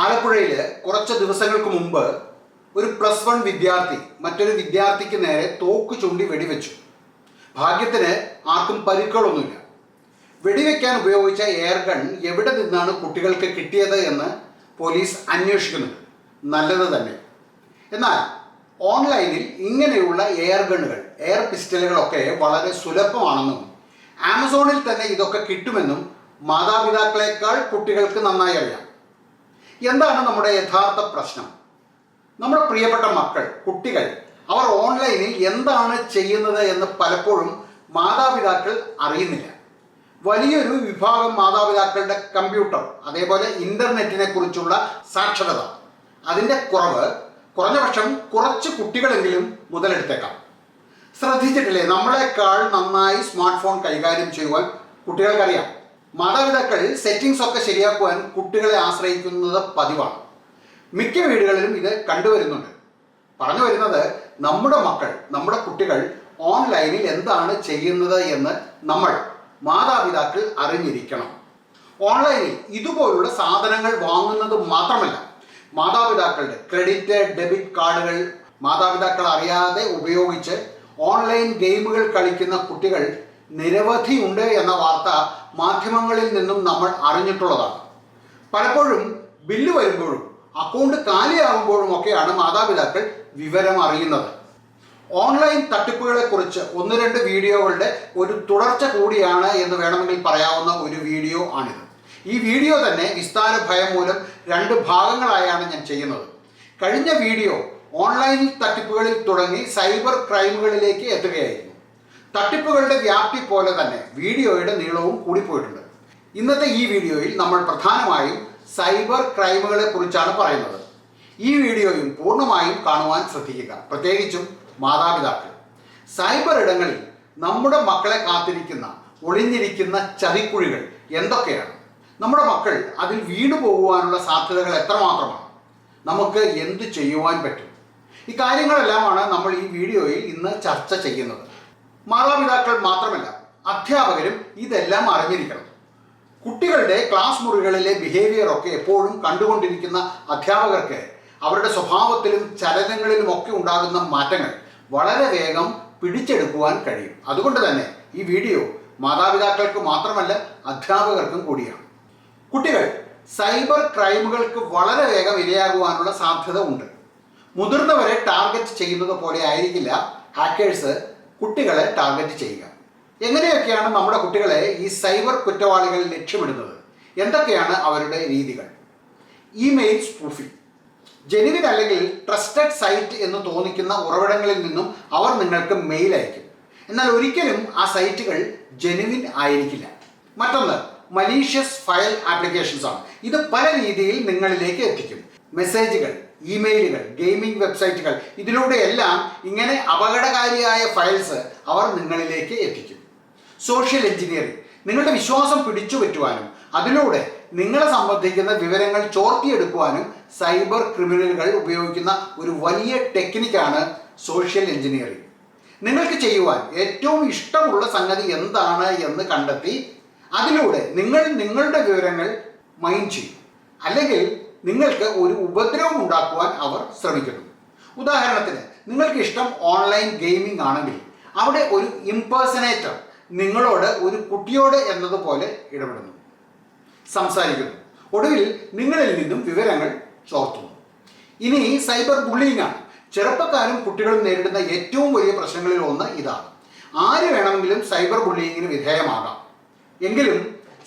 ആലപ്പുഴയിൽ കുറച്ച് ദിവസങ്ങൾക്ക് മുമ്പ് ഒരു +1 വിദ്യാർത്ഥി മറ്റൊരു വിദ്യാർത്ഥിക്ക് നേരെ തോക്ക് ചൂണ്ടി വെടിവെച്ചു. ഭാഗ്യത്തിന് ആർക്കും പരിക്കുകളൊന്നുമില്ല. വെടിവെക്കാൻ ഉപയോഗിച്ച എയർ ഗൺ എവിടെ നിന്നാണ് കുട്ടികൾക്ക് കിട്ടിയത് എന്ന് പോലീസ് അന്വേഷിക്കുന്നുണ്ട്. നല്ലത് തന്നെ. എന്നാൽ ഓൺലൈനിൽ ഇങ്ങനെയുള്ള എയർ ഗണ്ണുകൾ, എയർ പിസ്റ്റലുകളൊക്കെ വളരെ സുലഭമാണെന്നും ആമസോണിൽ തന്നെ ഇതൊക്കെ കിട്ടുമെന്നും മാതാപിതാക്കളെക്കാൾ കുട്ടികൾക്ക് നന്നായി അറിയാം. എന്താണ് നമ്മുടെ യഥാർത്ഥ പ്രശ്നം? നമ്മുടെ പ്രിയപ്പെട്ട മക്കൾ, കുട്ടികൾ, അവർ ഓൺലൈനിൽ എന്താണ് ചെയ്യുന്നത് എന്ന് പലപ്പോഴും മാതാപിതാക്കൾ അറിയുന്നില്ല. വലിയൊരു വിഭാഗം മാതാപിതാക്കളുടെ കമ്പ്യൂട്ടർ, അതേപോലെ ഇൻ്റർനെറ്റിനെ കുറിച്ചുള്ള സാക്ഷരത, അതിൻ്റെ കുറഞ്ഞ പക്ഷം കുറച്ച് കുട്ടികളെങ്കിലും മുതലെടുത്തേക്കാം. ശ്രദ്ധിച്ചിട്ടില്ലേ, നമ്മളെക്കാൾ നന്നായി സ്മാർട്ട് ഫോൺ കൈകാര്യം ചെയ്യുവാൻ കുട്ടികൾക്കറിയാം. മാതാപിതാക്കൾ സെറ്റിംഗ്സ് ഒക്കെ ശരിയാക്കുവാൻ കുട്ടികളെ ആശ്രയിക്കുന്നത് പതിവാണ്. മിക്ക വീടുകളിലും ഇത് കണ്ടുവരുന്നുണ്ട്. പറഞ്ഞു വരുന്നത്, നമ്മുടെ മക്കൾ, നമ്മുടെ കുട്ടികൾ ഓൺലൈനിൽ എന്താണ് ചെയ്യുന്നത് എന്ന് നമ്മൾ മാതാപിതാക്കൾ അറിഞ്ഞിരിക്കണം. ഓൺലൈനിൽ ഇതുപോലുള്ള സാധനങ്ങൾ വാങ്ങുന്നത് മാത്രമല്ല, മാതാപിതാക്കളുടെ ക്രെഡിറ്റ്, ഡെബിറ്റ് കാർഡുകൾ മാതാപിതാക്കൾ അറിയാതെ ഉപയോഗിച്ച് ഓൺലൈൻ ഗെയിമുകൾ കളിക്കുന്ന കുട്ടികൾ നിരവധിയുണ്ട് എന്ന വാർത്ത മാധ്യമങ്ങളിൽ നിന്നും നമ്മൾ അറിഞ്ഞിട്ടുള്ളതാണ്. പലപ്പോഴും ബില്ല് വരുമ്പോഴും അക്കൗണ്ട് കാലിയാകുമ്പോഴും ഒക്കെയാണ് മാതാപിതാക്കൾ വിവരം അറിയുന്നത്. ഓൺലൈൻ തട്ടിപ്പുകളെക്കുറിച്ച് 1-2 വീഡിയോകളുടെ ഒരു തുടർച്ച കൂടിയാണ് എന്ന് വേണമെങ്കിൽ പറയാവുന്ന ഒരു വീഡിയോ ആണിത്. ഈ വീഡിയോ തന്നെ വിസ്താര ഭയം മൂലം 2 ഭാഗങ്ങളായാണ് ഞാൻ ചെയ്യുന്നത്. കഴിഞ്ഞ വീഡിയോ ഓൺലൈൻ തട്ടിപ്പുകളിൽ തുടങ്ങി സൈബർ ക്രൈമുകളിലേക്ക് എത്തുകയായിരുന്നു. തട്ടിപ്പുകളുടെ വ്യാപ്തി പോലെ തന്നെ വീഡിയോയുടെ നീളവും കൂടിപ്പോയിട്ടുണ്ട്. ഇന്നത്തെ ഈ വീഡിയോയിൽ നമ്മൾ പ്രധാനമായും സൈബർ ക്രൈമുകളെ കുറിച്ചാണ് പറയുന്നത്. ഈ വീഡിയോയും പൂർണ്ണമായും കാണുവാൻ ശ്രദ്ധിക്കുക, പ്രത്യേകിച്ചും മാതാപിതാക്കൾ. സൈബർ ഇടങ്ങളിൽ നമ്മുടെ മക്കളെ കാത്തിരിക്കുന്ന, ഒളിഞ്ഞിരിക്കുന്ന ചതിക്കുഴികൾ എന്തൊക്കെയാണ്? നമ്മുടെ മക്കൾ അതിൽ വീണു പോകുവാനുള്ള സാധ്യതകൾ എത്രമാത്രമാണ്? നമുക്ക് എന്ത് ചെയ്യുവാൻ പറ്റും? ഈ കാര്യങ്ങളെല്ലാമാണ് നമ്മൾ ഈ വീഡിയോയിൽ ഇന്ന് ചർച്ച ചെയ്യുന്നത്. മാതാപിതാക്കൾ മാത്രമല്ല, അധ്യാപകരും ഇതെല്ലാം അറിഞ്ഞിരിക്കണം. കുട്ടികളുടെ ക്ലാസ് മുറികളിലെ ബിഹേവിയർ ഒക്കെ എപ്പോഴും കണ്ടുകൊണ്ടിരിക്കുന്ന അധ്യാപകർക്ക് അവരുടെ സ്വഭാവത്തിലും ചലനങ്ങളിലും ഒക്കെ ഉണ്ടാകുന്ന മാറ്റങ്ങൾ വളരെ വേഗം പിടിച്ചെടുക്കുവാൻ കഴിയും. അതുകൊണ്ട് തന്നെ ഈ വീഡിയോ മാതാപിതാക്കൾക്ക് മാത്രമല്ല, അധ്യാപകർക്കും കൂടിയാണ്. കുട്ടികൾ സൈബർ ക്രൈമുകൾക്ക് വളരെ വേഗം ഇരയാകുവാനുള്ള സാധ്യത ഉണ്ട്. മുതിർന്നവരെ ടാർഗറ്റ് ചെയ്യുന്നത് പോലെ ആയിരിക്കില്ല ഹാക്കേഴ്സ് കുട്ടികളെ ടാർഗറ്റ് ചെയ്യുക. എങ്ങനെയൊക്കെയാണ് നമ്മുടെ കുട്ടികളെ ഈ സൈബർ കുറ്റവാളികൾ ലക്ഷ്യമിടുന്നത്? എന്തൊക്കെയാണ് അവരുടെ രീതികൾ? Email spoofing. ജെനുവിൻ അല്ലെങ്കിൽ ട്രസ്റ്റഡ് സൈറ്റ് എന്ന് തോന്നിക്കുന്ന ഉറവിടങ്ങളിൽ നിന്നും അവർ നിങ്ങൾക്ക് മെയിൽ അയക്കും. എന്നാൽ ഒരിക്കലും ആ സൈറ്റുകൾ ജെനുവിൻ ആയിരിക്കില്ല. മറ്റൊന്ന് മലീഷ്യസ് ഫയൽ ആപ്ലിക്കേഷൻസ് ആണ്. ഇത് പല രീതിയിൽ നിങ്ങളിലേക്ക് എത്തിക്കും. മെസ്സേജുകൾ, ഇമെയിലുകൾ, ഗെയിമിംഗ് വെബ്സൈറ്റുകൾ, ഇതിലൂടെയെല്ലാം ഇങ്ങനെ അപകടകാരിയായ ഫയൽസ് അവർ നിങ്ങളിലേക്ക് എത്തിക്കും. Social engineering. നിങ്ങളുടെ വിശ്വാസം പിടിച്ചു പറ്റുവാനും അതിലൂടെ നിങ്ങളെ സംബന്ധിക്കുന്ന വിവരങ്ങൾ ചോർത്തിയെടുക്കുവാനും സൈബർ ക്രിമിനലുകൾ ഉപയോഗിക്കുന്ന ഒരു വലിയ ടെക്നിക്കാണ് സോഷ്യൽ എഞ്ചിനീയറിംഗ്. നിങ്ങൾക്ക് ചെയ്യുവാൻ ഏറ്റവും ഇഷ്ടമുള്ള സംഗതി എന്താണ് എന്ന് കണ്ടെത്തി അതിലൂടെ നിങ്ങളുടെ വിവരങ്ങൾ മൈൻ ചെയ്യും. അല്ലെങ്കിൽ നിങ്ങൾക്ക് ഒരു ഉപദ്രവം ഉണ്ടാക്കുവാൻ അവർ ശ്രമിക്കുന്നു. ഉദാഹരണത്തിന്, നിങ്ങൾക്ക് ഇഷ്ടം ഓൺലൈൻ ഗെയിമിംഗ് ആണെങ്കിൽ അവിടെ ഒരു ഇംപേഴ്സണേറ്റർ നിങ്ങളോട് ഒരു കുട്ടിയോട് എന്നതുപോലെ ഇടപെടുന്നു, സംസാരിക്കുന്നു. ഒടുവിൽ നിങ്ങളിൽ നിന്നും വിവരങ്ങൾ ചോർത്തുന്നു. ഇനി സൈബർ ബുള്ളിയിങ് ആണ്. ചെറുപ്പക്കാരും കുട്ടികളും നേരിടുന്ന ഏറ്റവും വലിയ പ്രശ്നങ്ങളിൽ ഒന്ന് ഇതാണ്. ആര് വേണമെങ്കിലും സൈബർ ബുള്ളിയിങ്ങിന് വിധേയമാകാം. എങ്കിലും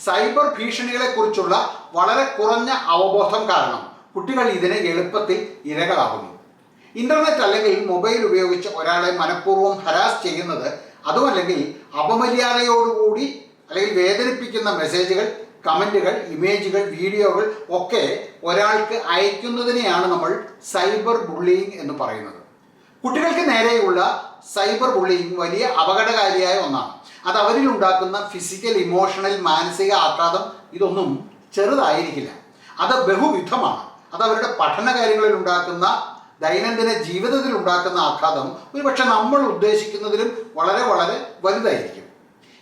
സൈബർ ഭീഷണികളെക്കുറിച്ചുള്ള വളരെ കുറഞ്ഞ അവബോധം കാരണം കുട്ടികൾ ഇതിന് എളുപ്പത്തിൽ ഇരകളാകുന്നു. ഇൻ്റർനെറ്റ് അല്ലെങ്കിൽ മൊബൈൽ ഉപയോഗിച്ച് ഒരാളെ മനഃപൂർവ്വം ഹരാസ് ചെയ്യുന്നത്, അതുമല്ലെങ്കിൽ അപമര്യാദയോടുകൂടി അല്ലെങ്കിൽ വേദനിപ്പിക്കുന്ന മെസ്സേജുകൾ, കമൻറ്റുകൾ, ഇമേജുകൾ, വീഡിയോകൾ ഒക്കെ ഒരാൾക്ക് അയക്കുന്നതിനെയാണ് നമ്മൾ സൈബർ ബുള്ളിയിങ് എന്ന് പറയുന്നത്. കുട്ടികൾക്ക് നേരെയുള്ള സൈബർ ബുള്ളിയിങ് വലിയ അപകടകാരിയായ ഒന്നാണ്. അത് അവരിൽ ഉണ്ടാക്കുന്ന ഫിസിക്കൽ, ഇമോഷണൽ, മാനസിക ആഘാതം ഇതൊന്നും ചെറുതായിരിക്കില്ല. അത് ബഹുവിധമാണ്. അത് അവരുടെ പഠന കാര്യങ്ങളിൽ ഉണ്ടാക്കുന്ന, ദൈനംദിന ജീവിതത്തിൽ ഉണ്ടാക്കുന്ന ആഘാതം ഒരുപക്ഷെ നമ്മൾ ഉദ്ദേശിക്കുന്നതിലും വളരെ വളരെ വലുതായിരിക്കും.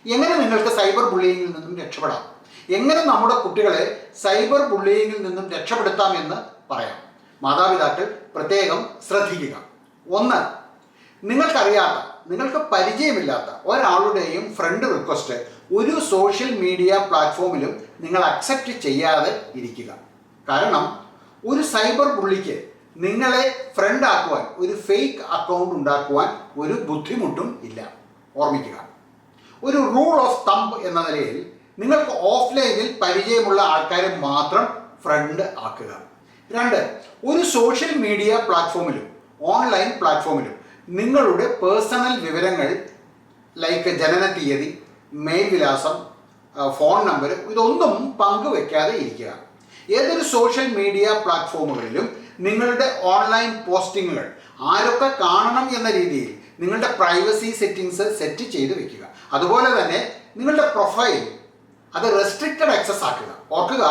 എങ്ങനെ നിങ്ങൾക്ക് സൈബർ ബുള്ളിയിങ്ങിൽ നിന്നും രക്ഷപ്പെടാം? എങ്ങനെ നമ്മുടെ കുട്ടികളെ സൈബർ ബുള്ളിയിങ്ങിൽ നിന്നും രക്ഷപ്പെടുത്താമെന്ന് പറയാം. മാതാപിതാക്കൾ പ്രത്യേകം ശ്രദ്ധിക്കുക. 1. നിങ്ങൾക്കറിയാത്ത, നിങ്ങൾക്ക് പരിചയമില്ലാത്ത ഒരാളുടെയും ഫ്രണ്ട് റിക്വസ്റ്റ് ഒരു സോഷ്യൽ മീഡിയ പ്ലാറ്റ്ഫോമിലും നിങ്ങൾ അക്സെപ്റ്റ് ചെയ്യാതെ ഇരിക്കുക. കാരണം ഒരു സൈബർ ബുള്ളിക്ക് നിങ്ങളെ ഫ്രണ്ട് ആക്കുവാൻ ഒരു ഫേക്ക് അക്കൗണ്ട് ഉണ്ടാക്കുവാൻ ഒരു ബുദ്ധിമുട്ടും ഇല്ല. ഓർമ്മിക്കുക. ഒരു റൂൾ ഓഫ് തമ്പ് എന്ന നിലയിൽ നിങ്ങൾക്ക് ഓഫ്ലൈനിൽ പരിചയമുള്ള ആൾക്കാരെ മാത്രം ഫ്രണ്ട് ആക്കുക. 2. ഒരു സോഷ്യൽ മീഡിയ പ്ലാറ്റ്ഫോമിലും ഓൺലൈൻ പ്ലാറ്റ്ഫോമിലും നിങ്ങളുടെ പേഴ്സണൽ വിവരങ്ങൾ ലൈക്ക് ജനന തീയതി, മെയിൽ വിലാസം, ഫോൺ നമ്പർ ഇതൊന്നും പങ്കുവെക്കാതെ ഇരിക്കുക. ഏതൊരു സോഷ്യൽ മീഡിയ പ്ലാറ്റ്ഫോമുകളിലും നിങ്ങളുടെ ഓൺലൈൻ പോസ്റ്റിങ്ങുകൾ ആരൊക്കെ കാണണം എന്ന രീതിയിൽ നിങ്ങളുടെ പ്രൈവസി സെറ്റിങ്സ് സെറ്റ് ചെയ്ത് വെക്കുക. അതുപോലെ തന്നെ നിങ്ങളുടെ പ്രൊഫൈൽ അത് റെസ്ട്രിക്റ്റഡ് ആക്സസ് ആക്കുക. ഓർക്കുക,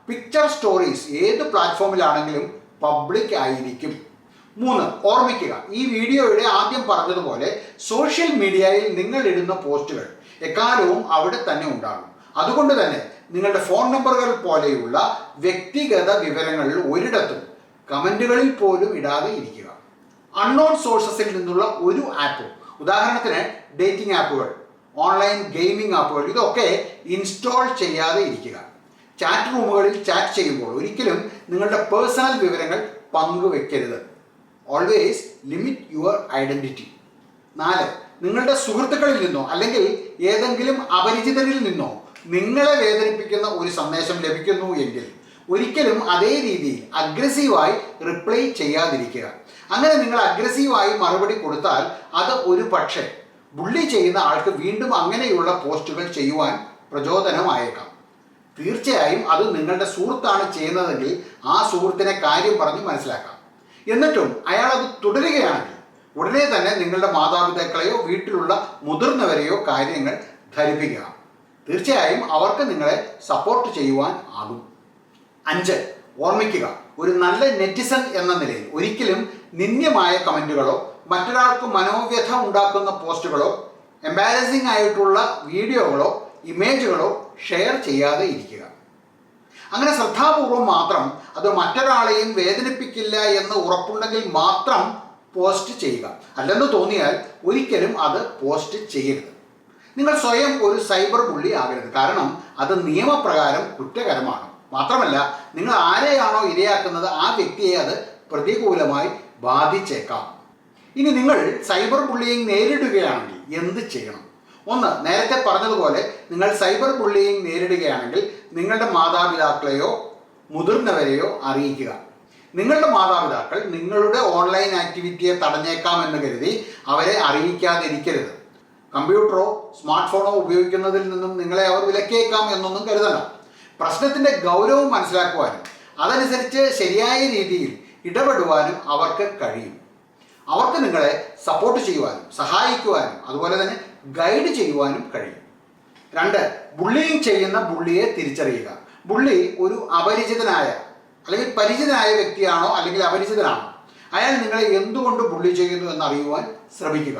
പിക്ചർ സ്റ്റോറീസ് ഏത് പ്ലാറ്റ്ഫോമിലാണെങ്കിലും പബ്ലിക് ആയിരിക്കും. 3. ഓർമ്മിക്കുക, ഈ വീഡിയോയുടെ ആദ്യം പറഞ്ഞതുപോലെ സോഷ്യൽ മീഡിയയിൽ നിങ്ങൾ ഇടുന്ന പോസ്റ്റുകൾ എക്കാലവും അവിടെ തന്നെ ഉണ്ടാകും. അതുകൊണ്ട് തന്നെ നിങ്ങളുടെ ഫോൺ നമ്പറുകൾ പോലെയുള്ള വ്യക്തിഗത വിവരങ്ങൾ ഒരിടത്തും കമൻറ്റുകളിൽ പോലും ഇടാതെ ഇരിക്കുക. അൺനോൺ സോഴ്സസിൽ നിന്നുള്ള ഒരു ആപ്പും, ഉദാഹരണത്തിന് ഡേറ്റിംഗ് ആപ്പുകൾ, ഓൺലൈൻ ഗെയിമിംഗ് ആപ്പുകൾ ഇതൊക്കെ ഇൻസ്റ്റാൾ ചെയ്യാതെ ഇരിക്കുക. ചാറ്റ് റൂമുകളിൽ ചാറ്റ് ചെയ്യുമ്പോൾ ഒരിക്കലും നിങ്ങളുടെ പേഴ്സണൽ വിവരങ്ങൾ പങ്കുവെക്കരുത്. Always limit your identity. 4. നിങ്ങളുടെ സുഹൃത്തുക്കളിൽ നിന്നോ അല്ലെങ്കിൽ ഏതെങ്കിലും അപരിചിതരിൽ നിന്നോ നിങ്ങളെ വേദനിപ്പിക്കുന്ന ഒരു സന്ദേശം ലഭിക്കുന്നു എങ്കിൽ ഒരിക്കലും അതേ രീതിയിൽ അഗ്രസീവായി റിപ്ലൈ ചെയ്യാതിരിക്കുക. അങ്ങനെ നിങ്ങൾ അഗ്രസീവായി മറുപടി കൊടുത്താൽ അത് ഒരു പക്ഷേ ബുള്ളി ചെയ്യുന്ന ആൾക്ക് വീണ്ടും അങ്ങനെയുള്ള പോസ്റ്റുകൾ ചെയ്യുവാൻ പ്രചോദനമായേക്കാം. തീർച്ചയായും അത് നിങ്ങളുടെ സുഹൃത്താണ് ചെയ്യുന്നതെങ്കിൽ ആ സുഹൃത്തിനെ കാര്യം പറഞ്ഞ് മനസ്സിലാക്കാം. എന്നിട്ടും അയാൾ അത് തുടരുകയാണെങ്കിൽ ഉടനെ തന്നെ നിങ്ങളുടെ മാതാപിതാക്കളെയോ വീട്ടിലുള്ള മുതിർന്നവരെയോ കാര്യങ്ങൾ ധരിപ്പിക്കുക. തീർച്ചയായും അവർക്ക് നിങ്ങളെ സപ്പോർട്ട് ചെയ്യുവാൻ ആകും. 5. ഓർമ്മിക്കുക, ഒരു നല്ല നെറ്റിസൺ എന്ന നിലയിൽ ഒരിക്കലും നിന്ദ്യമായ കമൻറ്റുകളോ മറ്റൊരാൾക്ക് മനോവ്യഥ ഉണ്ടാക്കുന്ന പോസ്റ്റുകളോ എംബാരസിംഗ് ആയിട്ടുള്ള വീഡിയോകളോ ഇമേജുകളോ ഷെയർ ചെയ്യാതെ ഇരിക്കുക. അങ്ങനെ ശ്രദ്ധാപൂർവം മാത്രം അത് മറ്റൊരാളെയും വേദനിപ്പിക്കില്ല എന്ന് ഉറപ്പുണ്ടെങ്കിൽ മാത്രം പോസ്റ്റ് ചെയ്യുക. അല്ലെന്ന് തോന്നിയാൽ ഒരിക്കലും അത് പോസ്റ്റ് ചെയ്യരുത്. നിങ്ങൾ സ്വയം ഒരു സൈബർ ബുള്ളി ആകരുത്. കാരണം അത് നിയമപ്രകാരം കുറ്റകരമാണ്. മാത്രമല്ല, നിങ്ങൾ ആരെയാണോ ഇരയാക്കുന്നത് ആ വ്യക്തിയെ അത് പ്രതികൂലമായി ബാധിച്ചേക്കാം. ഇനി നിങ്ങൾ സൈബർ ബുള്ളിയിങ് നേരിടുകയാണെങ്കിൽ എന്ത് ചെയ്യണം? 1. നേരത്തെ പറഞ്ഞതുപോലെ നിങ്ങൾ സൈബർ ബുള്ളിയിങ് നേരിടുകയാണെങ്കിൽ നിങ്ങളുടെ മാതാപിതാക്കളെയോ മുതിർന്നവരെയോ അറിയിക്കുക. നിങ്ങളുടെ മാതാപിതാക്കൾ നിങ്ങളുടെ ഓൺലൈൻ ആക്ടിവിറ്റിയെ തടഞ്ഞേക്കാമെന്ന് കരുതി അവരെ അറിയിക്കാതിരിക്കരുത്. കമ്പ്യൂട്ടറോ സ്മാർട്ട് ഫോണോ ഉപയോഗിക്കുന്നതിൽ നിന്നും നിങ്ങളെ അവർ വിലക്കിയേക്കാം എന്നൊന്നും കരുതണം. പ്രശ്നത്തിൻ്റെ ഗൗരവം മനസ്സിലാക്കുവാനും അതനുസരിച്ച് ശരിയായ രീതിയിൽ ഇടപെടുവാനും അവർക്ക് കഴിയും. അവർക്ക് നിങ്ങളെ സപ്പോർട്ട് ചെയ്യുവാനും സഹായിക്കുവാനും അതുപോലെ തന്നെ ഗൈഡ് ചെയ്യുവാനും കഴിയും. 2. ബുള്ളിയിങ് ചെയ്യുന്ന ബുള്ളിയെ തിരിച്ചറിയുക. ബുള്ളി ഒരു അപരിചിതനായ അല്ലെങ്കിൽ പരിചിതനായ വ്യക്തിയാണോ അല്ലെങ്കിൽ അപരിചിതനാണോ, അയാൾ നിങ്ങളെ എന്തുകൊണ്ട് ബുള്ളി ചെയ്യുന്നു എന്നറിയുവാൻ ശ്രമിക്കുക.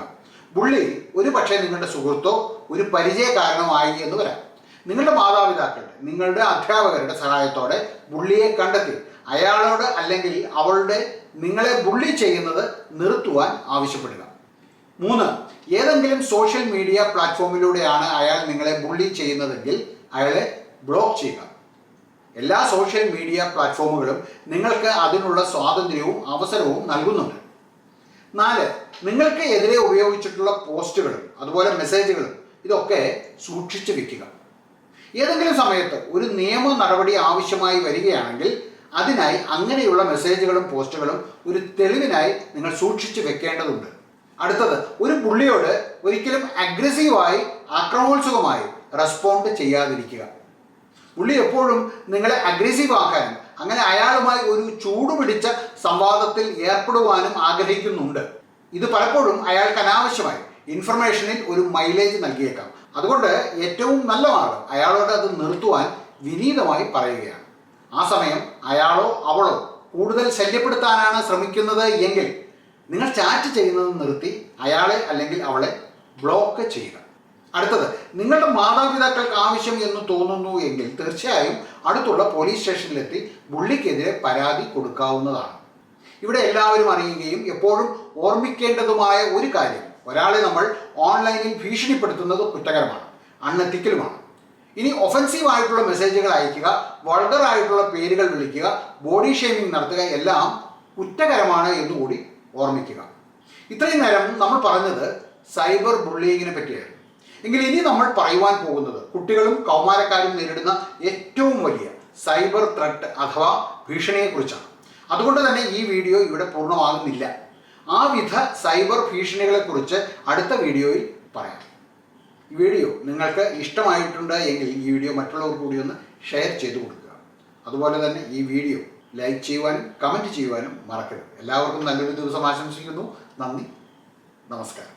ബുള്ളി ഒരു പക്ഷേ നിങ്ങളുടെ സുഹൃത്തോ ഒരു പരിചയക്കാരനോ ആയി എന്ന് വരാം. നിങ്ങളുടെ മാതാപിതാക്കളുടെ, നിങ്ങളുടെ അധ്യാപകരുടെ സഹായത്തോടെ ബുള്ളിയെ കണ്ടെത്തി അയാളോട് അല്ലെങ്കിൽ അവളുടെ നിങ്ങളെ ബുള്ളി ചെയ്യുന്നത് നിർത്തുവാൻ ആവശ്യപ്പെടുക. 3. ഏതെങ്കിലും സോഷ്യൽ മീഡിയ പ്ലാറ്റ്ഫോമിലൂടെയാണ് അയാൾ നിങ്ങളെ ബുള്ളി ചെയ്യുന്നതെങ്കിൽ അയാളെ ബ്ലോക്ക് ചെയ്യുക. എല്ലാ സോഷ്യൽ മീഡിയ പ്ലാറ്റ്ഫോമുകളും നിങ്ങൾക്ക് അതിനുള്ള സ്വാതന്ത്ര്യവും അവസരവും നൽകുന്നുണ്ട്. 4. നിങ്ങൾക്ക് എതിരെ ഉപയോഗിച്ചിട്ടുള്ള പോസ്റ്റുകളും അതുപോലെ മെസ്സേജുകളും ഇതൊക്കെ സൂക്ഷിച്ചു വെക്കുക. ഏതെങ്കിലും സമയത്ത് ഒരു നിയമ നടപടി ആവശ്യമായി വരികയാണെങ്കിൽ അതിനായി അങ്ങനെയുള്ള മെസ്സേജുകളും പോസ്റ്റുകളും ഒരു തെളിവിനായി നിങ്ങൾ സൂക്ഷിച്ചു വെക്കേണ്ടതുണ്ട്. അടുത്തത്, ഒരു ബുള്ളിയോട് ഒരിക്കലും അഗ്രസീവായി ആക്രമണോത്സുകമായി റെസ്പോണ്ട് ചെയ്യാതിരിക്കുക. പുള്ളി എപ്പോഴും നിങ്ങളെ അഗ്രസീവ് ആക്കാനും അങ്ങനെ അയാളുമായി ഒരു ചൂടുപിടിച്ച സംവാദത്തിൽ ഏർപ്പെടുവാനും ആഗ്രഹിക്കുന്നുണ്ട്. ഇത് പലപ്പോഴും അയാൾക്ക് അനാവശ്യമായി ഇൻഫർമേഷനിൽ ഒരു മൈലേജ് നൽകിയേക്കാം. അതുകൊണ്ട് ഏറ്റവും നല്ല മാർഗം അയാളോട് അത് നിർത്തുവാൻ വിനീതമായി പറയുകയാണ്. ആ സമയം അയാളോ അവളോ കൂടുതൽ ശല്യപ്പെടുത്താനാണ് ശ്രമിക്കുന്നത് എങ്കിൽ നിങ്ങൾ ചാറ്റ് ചെയ്യുന്നത് നിർത്തി അയാളെ അല്ലെങ്കിൽ അവളെ ബ്ലോക്ക് ചെയ്യുക. അടുത്തത്, നിങ്ങളുടെ മാതാപിതാക്കൾക്ക് ആവശ്യം എന്ന് തോന്നുന്നു എങ്കിൽ തീർച്ചയായും അടുത്തുള്ള പോലീസ് സ്റ്റേഷനിലെത്തി ബുള്ളിക്കെതിരെ പരാതി കൊടുക്കാവുന്നതാണ്. ഇവിടെ എല്ലാവരും അറിയുകയും എപ്പോഴും ഓർമ്മിക്കേണ്ടതുമായ ഒരു കാര്യം, ഒരാളെ നമ്മൾ ഓൺലൈനിൽ ഭീഷണിപ്പെടുത്തുന്നത് കുറ്റകരമാണ്, അൺഎത്തിക്കലുമാണ്. ഇനി ഒഫൻസീവ് ആയിട്ടുള്ള മെസ്സേജുകൾ അയക്കുക, വൾഗർ ആയിട്ടുള്ള പേരുകൾ വിളിക്കുക, ബോഡി ഷേമിംഗ് നടത്തുക എല്ലാം കുറ്റകരമാണ് എന്നുകൂടി ഓർമ്മിക്കുക. ഇത്രയും നേരം നമ്മൾ പറഞ്ഞത് സൈബർ ബുള്ളിയിങ്ങിനെ പറ്റിയായിരുന്നു. എങ്കിൽ ഇനി നമ്മൾ പറയുവാൻ പോകുന്നത് കുട്ടികളും കൗമാരക്കാരും നേരിടുന്ന ഏറ്റവും വലിയ സൈബർ ത്രെട്ട് അഥവാ ഭീഷണിയെക്കുറിച്ചാണ്. അതുകൊണ്ട് തന്നെ ഈ വീഡിയോ ഇവിടെ പൂർണ്ണമാകുന്നില്ല. ആ വിധ സൈബർ ഭീഷണികളെക്കുറിച്ച് അടുത്ത വീഡിയോയിൽ പറയാം. ഈ വീഡിയോ നിങ്ങൾക്ക് ഇഷ്ടമായിട്ടുണ്ട് എങ്കിൽ ഈ വീഡിയോ മറ്റുള്ളവർക്ക് കൂടി ഒന്ന് ഷെയർ ചെയ്ത് കൊടുക്കുക. അതുപോലെ തന്നെ ഈ വീഡിയോ ലൈക്ക് ചെയ്യുവാനും കമൻറ്റ് ചെയ്യുവാനും മറക്കരുത്. എല്ലാവർക്കും നല്ലൊരു ദിവസം ആശംസിക്കുന്നു. നന്ദി, നമസ്കാരം.